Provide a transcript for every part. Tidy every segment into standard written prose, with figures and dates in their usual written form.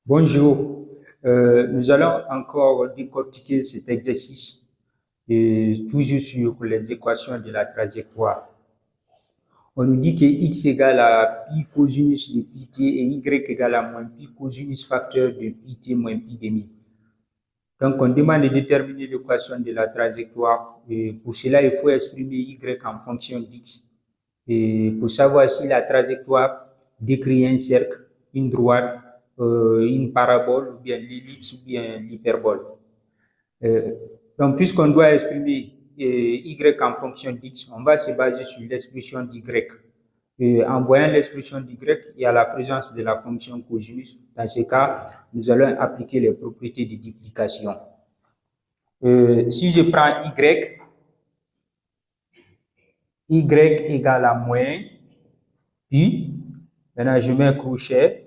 Bonjour. Nous allons encore décortiquer cet exercice toujours sur les équations de la trajectoire. On nous dit que x égale à pi cosinus de pi t et y égale à moins pi cosinus facteur de pi t moins pi demi. Donc, on demande de déterminer l'équation de la trajectoire. Et pour cela, il faut exprimer y en fonction d'x. Et pour savoir si la trajectoire décrit un cercle, une droite, une parabole, ou bien l'ellipse, ou bien l'hyperbole. Donc, puisqu'on doit exprimer y en fonction d'x, on va se baser sur l'expression d'y. En voyant l'expression d'y, il y a la présence de la fonction cosinus. Dans ce cas, nous allons appliquer les propriétés de duplication. Si je prends y égale à moins pi, maintenant je mets un crochet,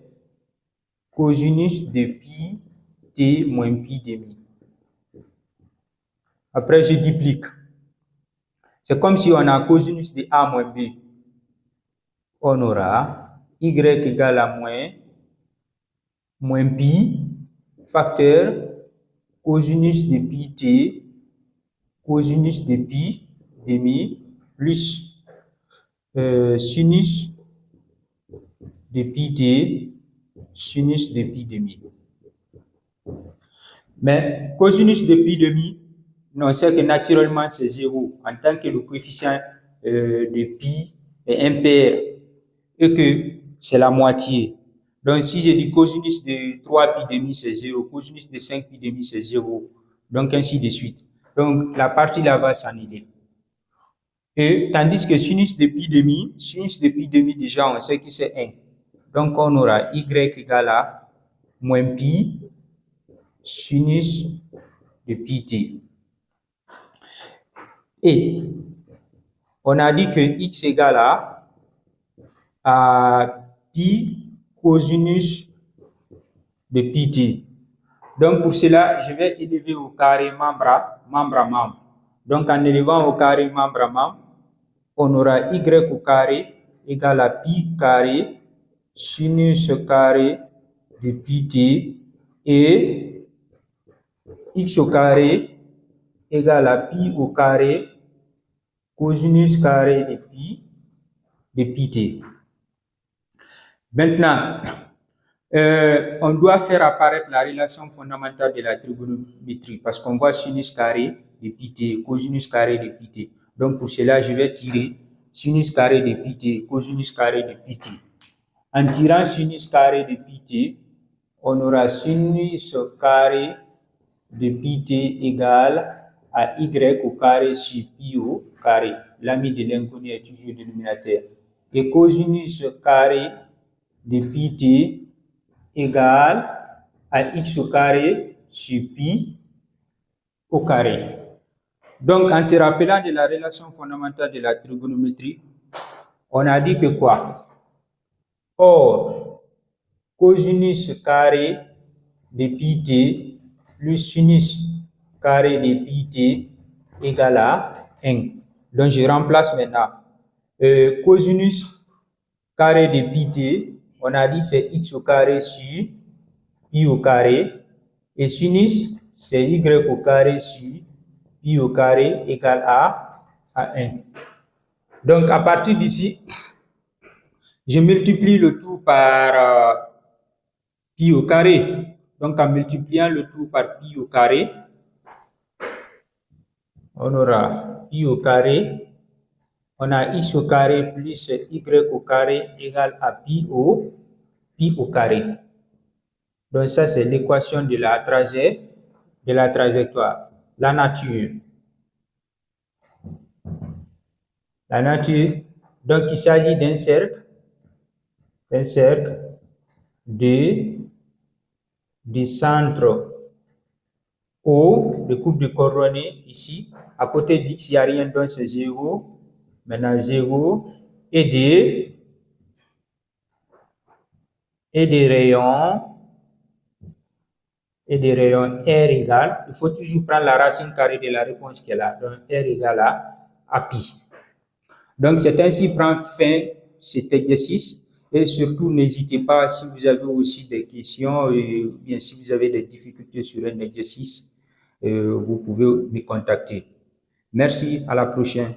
cosinus de pi t moins pi demi. Après, je duplique. C'est comme si on a cosinus de a moins b. On aura y égale à moins pi facteur cosinus de pi t cosinus de pi demi plus sinus de pi t sinus de pi demi. Mais cosinus de pi demi, on sait que naturellement c'est 0 en tant que le coefficient de pi est impair et que c'est la moitié. Donc si je dis cosinus de 3 pi demi c'est 0, cosinus de 5 pi demi c'est 0, donc ainsi de suite. Donc la partie là va s'annuler. Et tandis que sinus de pi demi déjà on sait que c'est 1. Donc on aura y égale à moins pi sinus de pi t. Et on a dit que x égale à pi cosinus de pi t. Donc pour cela, je vais élever au carré membre à membre. Donc en élevant au carré membre à membre, on aura y au carré égale à pi carré sinus carré de pi t et x au carré égale à pi au carré cosinus carré de pi t. Maintenant, on doit faire apparaître la relation fondamentale de la trigonométrie parce qu'on voit sinus carré de pi t, cosinus carré de pi t. Donc pour cela, je vais tirer sinus carré de pi t, cosinus carré de pi t. En tirant sinus carré de pi t, on aura sinus carré de pi t égale à y au carré sur pi au carré. L'ami de l'inconnu est toujours dénominateur. Et cosinus carré de pi t égale à x au carré sur pi au carré. Donc, en se rappelant de la relation fondamentale de la trigonométrie, on a dit que quoi? Or, cosinus carré de pi t plus sinus carré de pi t égale à 1. Donc, je remplace maintenant cosinus carré de pi t, on a dit c'est x au carré sur pi au carré, et sinus c'est y au carré sur pi au carré égale à 1. Donc, à partir d'ici, je multiplie le tout par pi au carré. Donc, en multipliant le tout par pi au carré, on aura pi au carré, on a x au carré plus y au carré égale à pi au carré. Donc, ça, c'est l'équation de la trajectoire. La nature. Donc, il s'agit d'un cercle de centre O, de coupe de coordonnées ici. À côté d'x, il n'y a rien, donc c'est 0. Maintenant 0. Et des rayons R égale, il faut toujours prendre la racine carrée de la réponse qui est là. Donc R égale à pi. Donc c'est ainsi prend fin cet exercice Et surtout, n'hésitez pas, si vous avez aussi des questions, ou bien si vous avez des difficultés sur un exercice, vous pouvez me contacter. Merci, à la prochaine.